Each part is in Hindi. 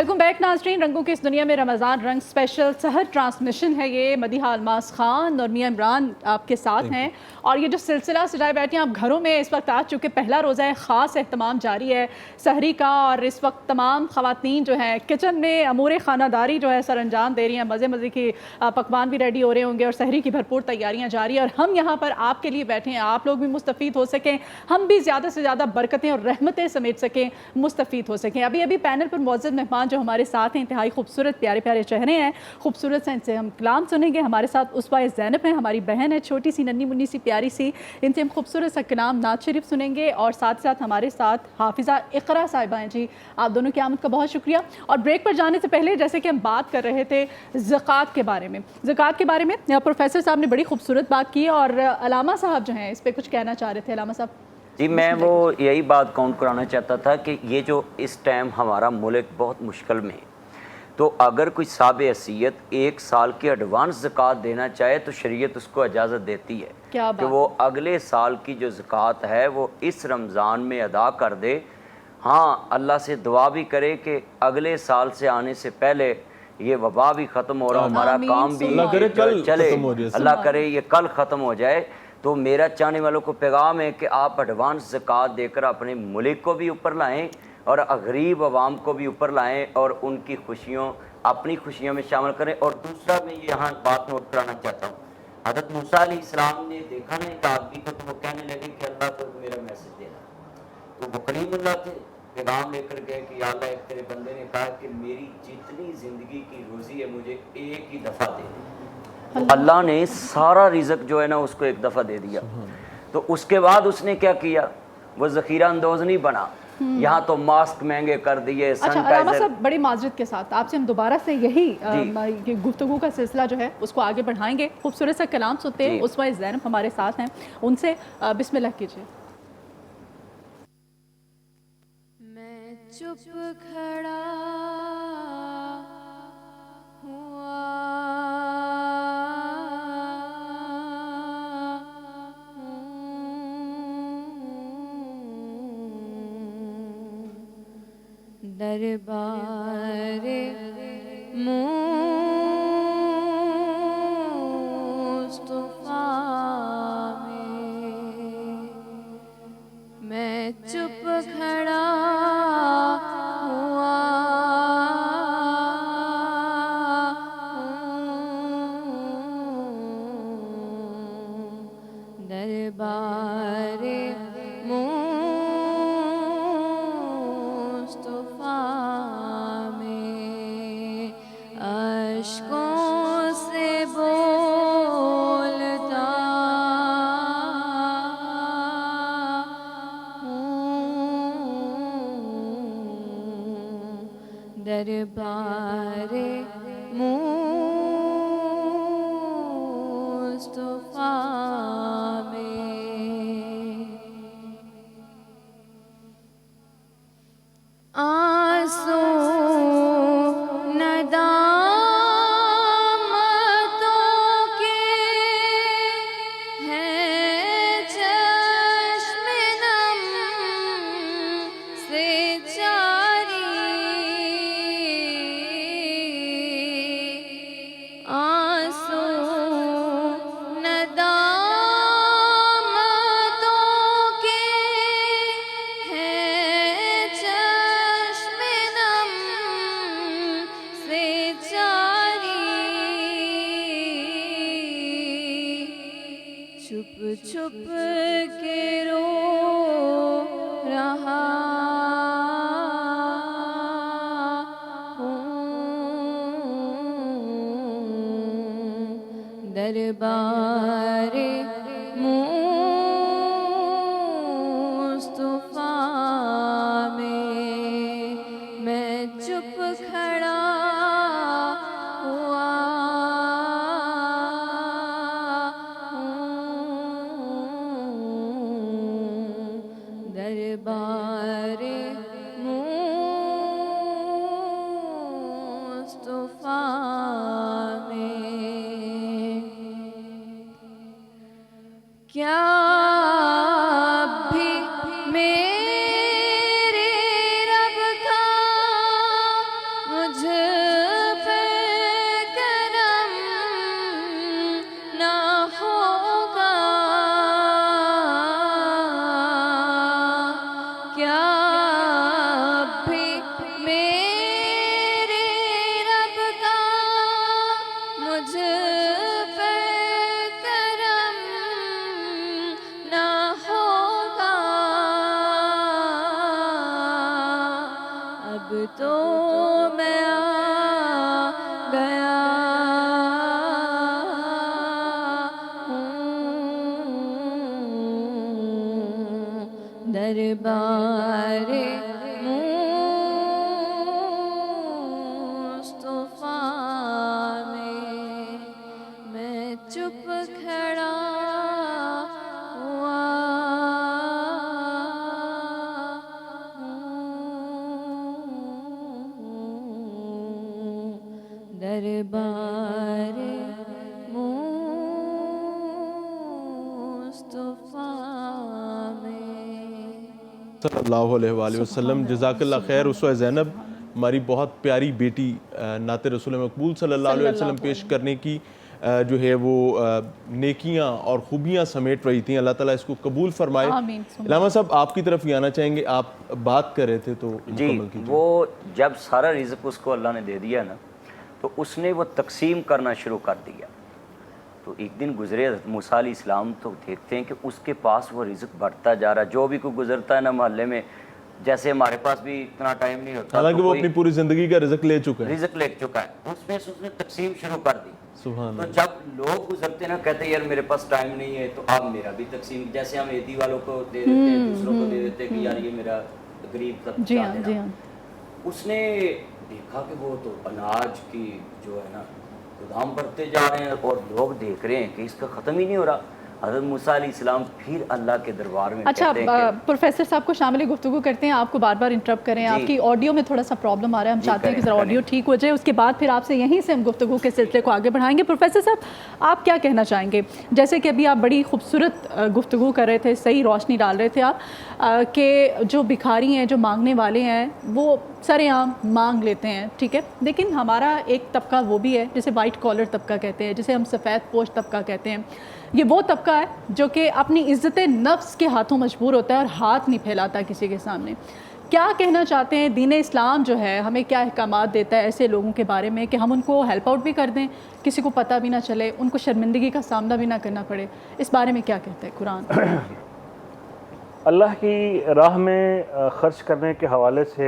वेलकम बैक नाज़रीन। रंगों की इस दुनिया में रमज़ान रंग स्पेशल सहर ट्रांसमिशन है ये। मदीहा अलमास खान और मियां इमरान आपके साथ हैं और ये जो सिलसिला सजाए बैठे हैं आप घरों में इस वक्त आ चुके पहला रोज़ा है, ख़ास एहतमाम जारी है सहरी का और इस वक्त तमाम ख़वातीन जो हैं किचन में अमूर ख़ानादारी जो है सर अंजाम दे रही हैं। मज़े मज़े की पकवान भी रेडी हो रहे होंगे और सहरी की भरपूर तैयारियाँ जारी है और हम यहाँ पर आपके लिए बैठे हैं, आप लोग भी मुस्तफ़ीद हो सकें, हम भी ज़्यादा से ज़्यादा बरकतें और रहमतें समेट सकें, मुस्तफ़ीद हो सकें। अभी अभी पैनल पर मौजूद मेहमान जो हमारे साथ हैं इंतहाई खूबसूरत प्यारे प्यारे चेहरे हैं, खूबसूरत से इनसे हम कलाम सुनेंगे। हमारे साथ उसवा ज़ैनब है, हमारी बहन है, छोटी सी नन्ही मुन्नी सी प्यारी सी, इनसे हम खूबसूरत सा कलाम नात शरीफ सुनेंगे और साथ साथ हमारे साथ हाफिज़ा इक़रा साहिबा हैं। जी आप दोनों की आमद का बहुत शुक्रिया। और ब्रेक पर जाने से पहले जैसे कि हम बात कर रहे थे ज़कात के बारे में, ज़कात के बारे में प्रोफेसर साहब ने बड़ी खूबसूरत बात की और अलामा साहब जो हैं इस पर कुछ कहना चाह रहे थे। अलामा साहब जी, मैं वो यही बात काउंट कराना चाहता था कि ये जो इस टाइम हमारा मुल्क बहुत मुश्किल में है, तो अगर कोई साब हैसियत 1 साल की एडवांस ज़कात देना चाहे तो शरीयत उसको इजाज़त देती है कि वो अगले साल की जो ज़कात है वो इस रमज़ान में अदा कर दे। हाँ, अल्लाह से दुआ भी करे कि अगले साल से आने से पहले ये वबा भी ख़त्म हो रहा, हमारा काम भी चले, अल्लाह करे ये कल ख़त्म हो जाए। तो मेरा चाहने वालों को पैगाम है कि आप एडवांस ज़कात देकर अपने मुल्क को भी ऊपर लाएं और गरीब अवाम को भी ऊपर लाएं और उनकी खुशियों अपनी खुशियों में शामिल करें। और दूसरा मैं यहाँ बात नोट कराना चाहता हूँ, हज़रत मूसा अलैहिस्सलाम ने देखा ना एक आदमी को, तो वो कहने लगे कि अल्लाह को मेरा मैसेज देना। तो वो कलीमुल्लाह थे, पैगाम लेकर गए कि अल्लाह, एक तेरे बंदे ने कहा कि मेरी जितनी ज़िंदगी की रोज़ी है मुझे एक ही दफ़ा दे। तो अल्लाह ने सारा रिज़्क़ जो है ना उसको एक दफ़ा दे दिया। तो उसके बाद उसने क्या किया, वो ज़ख़ीरा अंदोज़ नहीं बना, यहाँ तो मास्क महंगे कर दिए, सैनिटाइजर। अच्छा, बड़ी माजरत के साथ आपसे हम दोबारा से यही गुफ्तगू का सिलसिला जो है उसको आगे बढ़ाएंगे। खूबसूरत सा कलाम सुनते हैं, उसवा ज़ैनब हमारे साथ हैं, उनसे बिस्मिल्लाह कीजिए। मैं चुप खड़ा हुआ दरबार मुस्तफा में मैं चुप खड़ा हुआ दरबार मुस्तफा में अश्कों से बोलता दरबार मुस्तफा में आंसू नदामतों के हैं चश्मे नम से आंसू नदामतों के हैं चश्मे नम से छुप छुप के रो रहा दरबार मुस्तफा में मैं चुप खड़ा हुआ दरबार मुस्तफा क्या भी मेरे रब का दरबारे मुस्तफा में मैं चुप खड़ा हुआ हूँ। दरबारे मुस्तफा में। सल्लल्लाहु अलैहि वसल्लम। जज़ाकल्लाह खैर। उसवा ज़ैनब हमारी बहुत प्यारी बेटी नाते रसूल मकबूल सल्लल्लाहु अलैहि वसल्लम पेश करने की जो है वो नेकियां और खूबियां समेट रही थी। अल्लाह ताला इसको कबूल फरमाए। आमीन। इलामा साहब आपकी तरफ ही आना चाहेंगे, आप बात कर रहे थे तो जी, मुकम्मल कीजिए। वो जब सारा रिज़्क उसको अल्लाह ने दे दिया ना, तो उसने वो तकसीम करना शुरू कर दिया। तो एक दिन गुजरे हज़रत मूसा अलैहिस्सलाम, तो देखते हैं कि उसके पास वो रिज़्क बढ़ता जा रहा है। जो भी कोई गुजरता है ना मोहल्ले में, जैसे हमारे पास भी इतना टाइम नहीं होता, हालांकि तो वो अपनी पूरी जिंदगी का रिज़्क ले चुका है। रिज़्क ले चुका है, उसमें से उसने तकसीम शुरू कर दी। सुभान तो अल्लाह। जब लोग गुजरते ना, कहते यार मेरे पास टाइम नहीं है, तो अब मेरा भी तकसीम, जैसे हम ईदी वालों को दे देते हैं, दूसरों को दे देते हैं कि यार ये मेरा गरीब जी तबका हाँ, जी देना। हाँ। उसने देखा कि वो तो अनाज की जो है ना गोदाम बढ़ते जा रहे हैं और लोग देख रहे हैं कि इसका ख़त्म ही नहीं हो रहा। हज़रत मूसा अलैहिस्सलाम फिर अल्लाह के दरबार में अच्छा, कहते हैं कि प्रोफेसर साहब को शामिल गुफ्तगू करते हैं। आपको बार बार इंटरप्ट करें, जी। आपकी ऑडियो में थोड़ा सा प्रॉब्लम आ रहा है। हम जी, चाहते हैं कि करें, ज़रा ऑडियो ठीक हो जाए, उसके बाद फिर आपसे यहीं से हम गुफ्तगू के सिलसिले को आगे बढ़ाएंगे। प्रोफेसर साहब, आप क्या कहना चाहेंगे? जैसे कि अभी आप बड़ी खूबसूरत गुफ्तगू कर रहे थे, सही रोशनी डाल रहे थे आप, कि जो भिखारी हैं, जो मांगने वाले हैं, वो सरेआम मांग लेते हैं, ठीक है। लेकिन हमारा एक तबका वो भी है जिसे वाइट कॉलर तबका कहते हैं, जिसे हम सफ़ेद पोश तबका कहते हैं। ये वो तबका है जो कि अपनी इज़्ज़त नफ्स के हाथों मजबूर होता है और हाथ नहीं फैलाता किसी के सामने। क्या कहना चाहते हैं? दीन इस्लाम जो है हमें क्या अहकामात देता है ऐसे लोगों के बारे में कि हम उनको हेल्प आउट भी कर दें, किसी को पता भी ना चले, उनको शर्मिंदगी का सामना भी ना करना पड़े? इस बारे में क्या कहता है कुरान? अल्लाह की राह में ख़र्च करने के हवाले से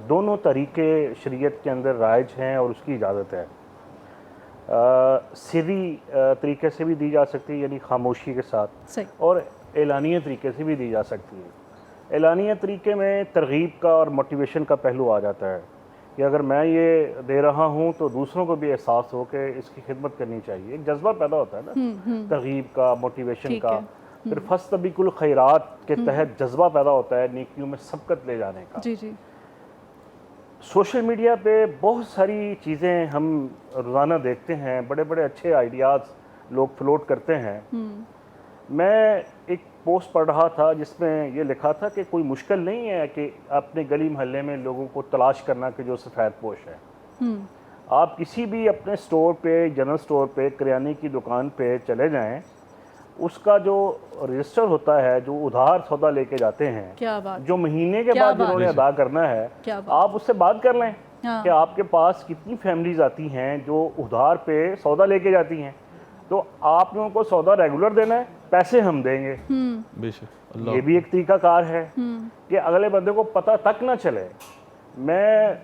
दोनों तरीके शरीयत के अंदर राइज हैं और उसकी इजाज़त है। सीधी तरीके से भी दी जा सकती है, यानी खामोशी के साथ, सही। और एलानिया तरीके से भी दी जा सकती है। एलानिया तरीके में तरगीब का और मोटिवेशन का पहलू आ जाता है कि अगर मैं ये दे रहा हूँ तो दूसरों को भी एहसास हो कि इसकी खिदमत करनी चाहिए। एक जज्बा पैदा होता है ना तरगीब का, मोटिवेशन ठीक का। है। फिर फस्तबिकुल खैरात के तहत जज्बा पैदा होता है नेकियों में सबकत ले जाने का। जी जी। सोशल मीडिया पे बहुत सारी चीज़ें हम रोज़ाना देखते हैं, बड़े बड़े अच्छे आइडियाज़ लोग फ्लोट करते हैं। मैं एक पोस्ट पढ़ रहा था जिसमें ये लिखा था कि कोई मुश्किल नहीं है कि अपने गली मोहल्ले में लोगों को तलाश करना कि जो सफ़ेद पोश है। आप किसी भी अपने स्टोर पे, जनरल स्टोर पे, किराने की दुकान पे चले जाएं, उसका जो रजिस्टर होता है, जो उधार सौदा लेके जाते हैं, क्या बात, जो महीने के क्या बाद बात। जिन्होंने अदा करना है, क्या बात। आप उससे बात कर लें हाँ। कि आपके पास कितनी फैमिलीज आती हैं जो उधार पे सौदा लेके जाती हैं, तो आपने उनको सौदा रेगुलर देना है, पैसे हम देंगे। बेशक, अल्लाह। ये भी एक तरीकाकार है कि अगले बंदे को पता तक ना चले। मैं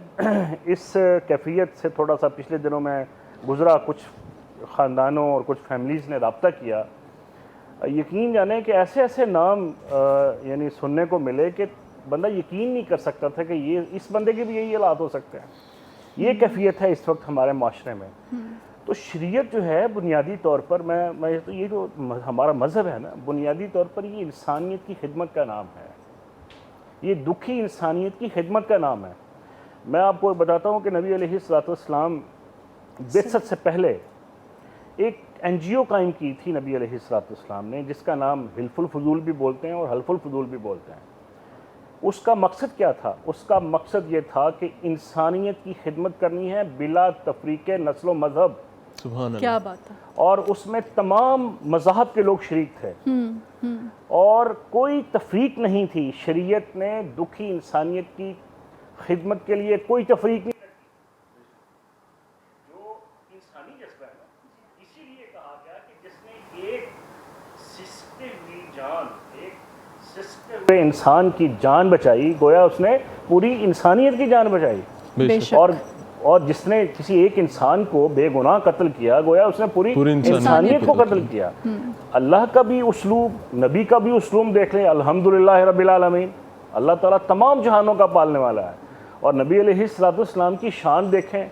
इस कैफियत से थोड़ा सा पिछले दिनों में गुजरा, कुछ ख़ानदानों और कुछ फैमिलीज़ ने रब्ता किया। यकीन जाने कि ऐसे ऐसे नाम यानी सुनने को मिले कि बंदा यकीन नहीं कर सकता था कि ये इस बंदे के भी यही हालात हो सकते हैं। ये कैफियत है इस वक्त हमारे माशरे में। तो शरीयत जो है बुनियादी तौर पर, मैं तो ये जो हमारा मज़हब है ना, बुनियादी तौर पर ये इंसानियत की खिदमत का नाम है। ये दुखी इंसानियत की खिदमत का नाम है। मैं आपको बताता हूँ कि नबी अलैहिस्सलाम बिअसत से पहले एक NGO कायम की थी नबी अलैहिस्सलाम ने, जिसका नाम हिल्फुल फजूल भी बोलते हैं और हल्फुल फजूल भी बोलते हैं। उसका मकसद क्या था? उसका मकसद ये था कि इंसानियत की खिदमत करनी है बिला तफरीक़े नस्ल व मज़हब। सुभान अल्लाह। क्या बात है। और उसमें तमाम मज़हब के लोग शरीक थे और कोई तफरीक नहीं थी। शरीयत ने दुखी इंसानियत की खिदमत के लिए कोई तफरीक नहीं रखी। जो इंसानी जज्बा है ना, इसीलिए कहा गया कि जिसने एक सिसकते हुई जान, एक सिसकते हुए इंसान की जान बचाई, गोया उसने पूरी इंसानियत की जान बचाई। बेशक। और जिसने किसी एक इंसान को बेगुनाह कत्ल किया, गोया उसने पूरी इंसानियत को कत्ल किया। अल्लाह का भी उस्लूब, नबी का भी उस्लूब देख लें, अल्हम्दुलिल्लाह रब्बिल आलमीन, अल्लाह ताला तमाम जहानों का पालने वाला है। और नबी अलैहिस्सलाम की शान देखें,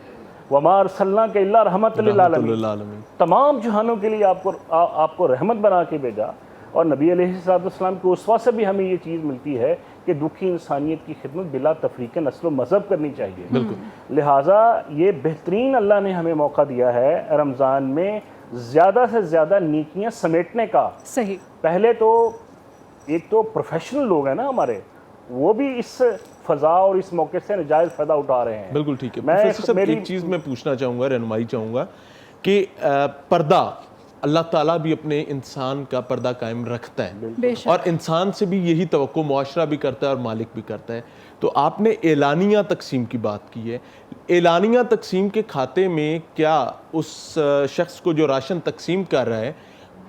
वमा अरसलनाका इल्ला रहमतल लिल आलमीन, तमाम जहानों के लिए आपको रहमत बना के भेजा। और नबी अलैहिस्सलाम के उस्वा से भी हमें ये चीज़ मिलती है कि दुखी इंसानियत की खिदमत बिला तफरीक नस्ल व मज़हब करनी चाहिए। लिहाजा ये बेहतरीन अल्लाह ने हमें मौका दिया है रमज़ान में ज़्यादा से ज़्यादा नेकियां समेटने का। सही। पहले तो एक तो प्रोफेशनल लोग हैं ना हमारे, वो भी इस फ़ज़ा और इस मौके से नजायज़ फ़ायदा उठा रहे हैं। बिल्कुल ठीक है। प्रोफेसर साहब, एक चीज़ मैं पूछना चाहूँगा, रहनुमाई चाहूँगा कि पर्दा, अल्लाह ताला भी अपने इंसान का पर्दा कायम रखता है और इंसान से भी यही तवक्को मुआशरा भी करता है और मालिक भी करता है। तो आपने एलानिया तकसीम की बात की है, एलानिया तकसीम के खाते में क्या उस शख्स को जो राशन तकसीम कर रहा है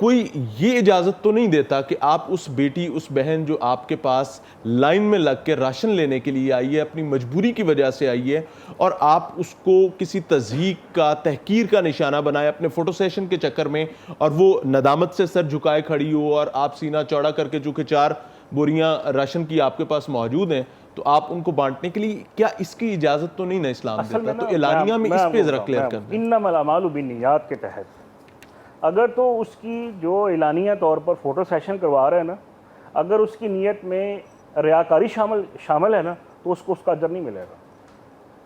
कोई ये इजाज़त तो नहीं देता कि आप उस बेटी, उस बहन जो आपके पास लाइन में लग के राशन लेने के लिए आई है, अपनी मजबूरी की वजह से आई है, और आप उसको किसी तज़हीक का, तहकीर का निशाना बनाए अपने फ़ोटो सेशन के चक्कर में, और वो नदामत से सर झुकाए खड़ी हो और आप सीना चौड़ा करके, चूँकि 4 बोरियां राशन की आपके पास मौजूद हैं, तो आप उनको बांटने के लिए, क्या इसकी इजाज़त तो नहीं ना इस्लाम देता? तो एलानिया में इस पे ज़रा क्लियर कर दें। इन्नमल अमालु बिन्नियात के तहत अगर तो उसकी जो एलानिया तौर पर फ़ोटो सेशन करवा रहे हैं ना, अगर उसकी नीयत में रियाकारी शामिल है ना, तो उसको उसका अजर नहीं मिलेगा।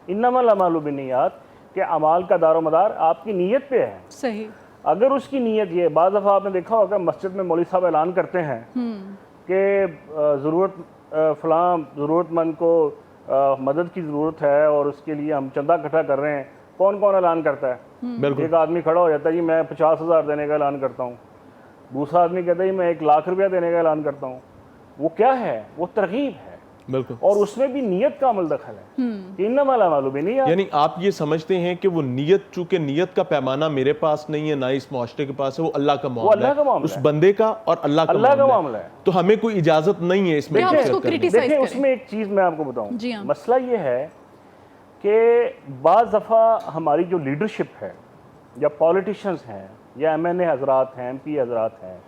इन्नमल अमालु बिन्नियात के अमाल का दारोमदार आपकी नीयत पे है। सही। अगर उसकी नीयत ये, बाज़ दफ़ा आपने देखा होगा मस्जिद में मौलवी साहब ऐलान करते हैं कि फ़लाँ ज़रूरतमंद को मदद की ज़रूरत है और उसके लिए हम चंदा इकट्ठा कर रहे हैं। कौन कौन ऐलान करता है? एक आदमी खड़ा हो जाता है, जी मैं 50,000 देने का ऐलान करता हूँ। दूसरा आदमी कहता है, जी मैं 1 लाख रुपया देने का ऐलान करता हूँ। वो क्या है? वो तरगीब है। बिल्कुल। और उसमें भी नीयत का अमल दखल है। इन्नमा अल-अमालु बिन्नियात, यानी आप ये समझते हैं कि वो नीयत, चूंकि नीयत का पैमाना मेरे पास नहीं है, ना इस मुआशरे के पास है, वो अल्लाह का मामला है, उस बंदे का और अल्लाह का मामला है। तो हमें कोई इजाजत नहीं है इसमें। देखिए उसमें एक चीज़ मैं आपको बताऊँ, मसला ये है कि बाज़ दफ़ा हमारी जो लीडरशिप है या पॉलिटिशियंस हैं या MNA हजरात हैं, MP हजरात हैं,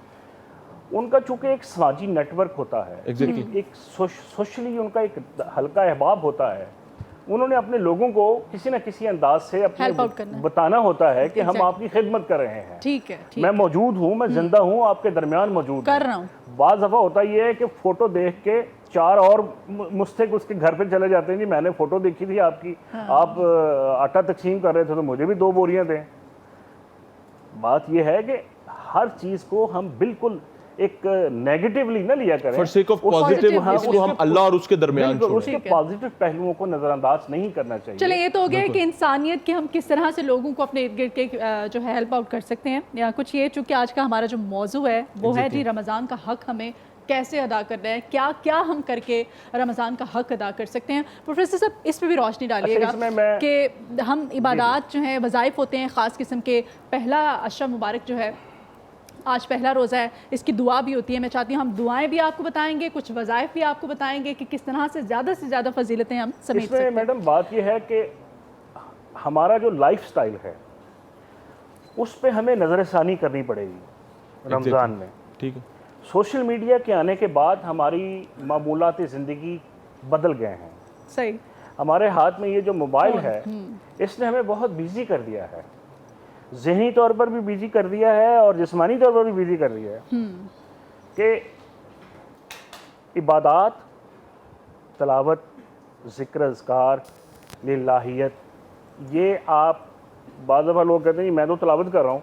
उनका चूँकि एक समाजी नेटवर्क होता है, एक सोशली उनका एक हल्का अहबाब होता है। उन्होंने अपने लोगों को किसी न किसी अंदाज से अपने बताना होता है कि हम आपकी खिदमत कर रहे हैं। ठीक है, मैं मौजूद हूँ, मैं जिंदा हूँ, आपके दरमियान मौजूद कर रहा हूँ। बाज़ दफ़ा होता ये है कि फ़ोटो देख के 4 और मुस्तक उसके घर पे चले जाते हैं, जी मैंने फ़ोटो देखी थी आपकी, आप आटा तकसीम कर रहे थे तो मुझे भी 2 बोरियां दें। बात यह है कि हर चीज़ को हम बिल्कुल एक नेगेटिवली ना लिया करें। For sake of positive, इसको हम अल्लाह और उसके दरमियान छोड़ें। उसके पॉजिटिव पहलुओं को नज़रअंदाज नहीं करना चाहिए। चले, ये तो हो गया कि इंसानियत के हम किस तरह से लोगों को अपने इर्द गिर्द के जो है हेल्प आउट कर सकते हैं, या कुछ ये, चूँकि आज का हमारा जो मौजू है वो है जी रमज़ान का हक हमें कैसे अदा करना है, क्या क्या हम करके रमज़ान का हक अदा कर सकते हैं। प्रोफेसर साहब इस पर भी रोशनी डालिएगा कि हम इबादत जो हैं, वज़ाइफ होते हैं ख़ास किस्म के, पहला अशरा मुबारक जो है, आज पहला रोज़ा है, इसकी दुआ भी होती है। मैं चाहती हूँ हम दुआएं भी आपको बताएंगे, कुछ वज़ाइफ भी आपको बताएंगे कि किस तरह से ज़्यादा फजीलतें हम समेट सकते हैं। मैडम बात यह है कि हमारा जो लाइफस्टाइल है उस पे हमें नज़रसानी करनी पड़ेगी रमज़ान में। ठीक है। सोशल मीडिया के आने के बाद हमारी मामूलात ज़िंदगी बदल गए हैं। सही। हमारे हाथ में ये जो मोबाइल है इसने हमें बहुत बिजी कर दिया है, ज़हनी तौर पर भी बिजी कर दिया है और जिस्मानी तौर पर भी बिजी कर दिया है कि इबादत, तलावत, ज़िक्र, अज़कार, लिल्लाहियत, ये आप बाज़ दफ़ा लोग कहते हैं मैं तो तलावत कर रहा हूँ,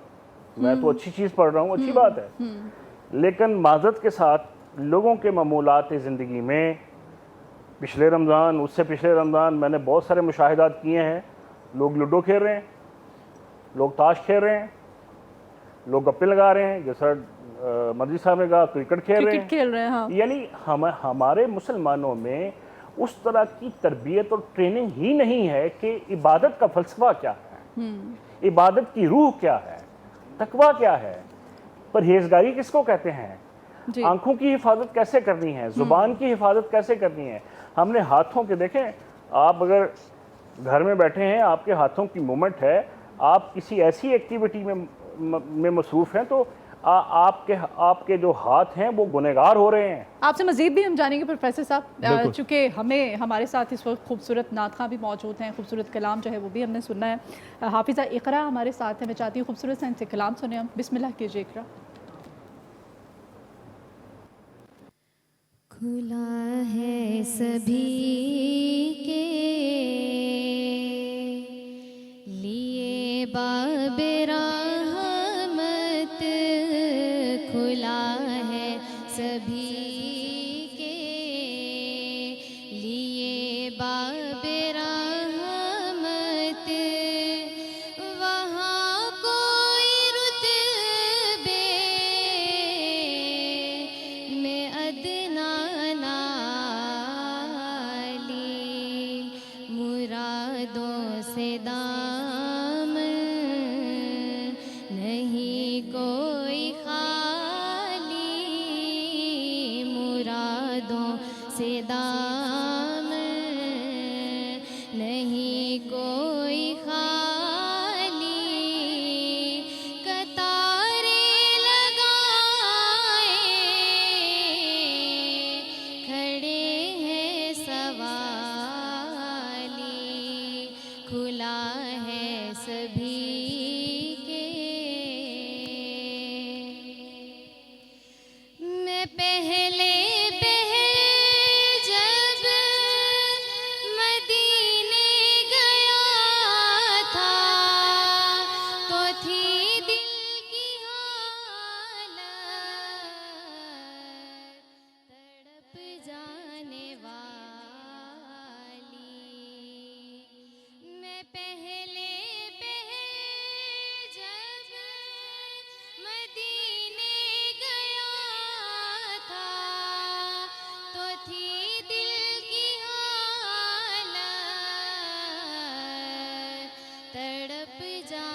मैं तो अच्छी चीज़ पढ़ रहा हूँ, अच्छी बात है, लेकिन माज़रत के साथ लोगों के मामूलात ज़िंदगी में पिछले रमज़ान, उससे पिछले रमज़ान मैंने बहुत सारे मुशाहिदात किए हैं। लोग लूडो खेल रहे हैं, लोग ताश खेल रहे हैं, लोग गप्पे लगा रहे हैं, जैसा मदरी साहब ने कहा क्रिकेट खेल रहे हैं। हाँ। यानी हमारे मुसलमानों में उस तरह की तरबियत और ट्रेनिंग ही नहीं है कि इबादत का फ़लसफ़ा क्या है, इबादत की रूह क्या है, तकवा क्या है, परहेज़गारी किसको कहते हैं, आंखों की हिफाजत कैसे करनी है, ज़ुबान की हिफाजत कैसे करनी है। हमने हाथों के देखें, आप अगर घर में बैठे हैं, आपके हाथों की मूवमेंट है, आप किसी ऐसी एक्टिविटी में मसरूफ़ हैं तो आपके जो हाथ हैं वो गुनहगार हो रहे हैं। आपसे मजीद भी हम जानेंगे प्रोफेसर साहब, बिल्कुल। चूँकि हमारे साथ इस वक्त खूबसूरत नात खां भी मौजूद हैं, खूबसूरत कलाम जो है वो भी हमने सुनना है। हाफिज़ा इकरा हमारे साथ है, मैं चाहती हूँ खूबसूरत सा इनसे कलाम सुने हम। बिस्मिल्लाह कीजिए इकरा। खुला है सभी के लिए बाब रहमत, खुला है सभी के लिए बाब रहमत, वहाँ कोई रुतबे में अदना नाली, मुरादों से दामन नहीं कोई खाली, मुरादों से दामन नहीं कोई खाली, कतारें लगाए खड़े हैं सवाली, खुला है सभी के। मैं पहले जब मदीने गया था तो थी दिल की हालत तड़प जाने वाली, मैं पहले जब मदीने गया था तो थी दिल की हालत तड़प जा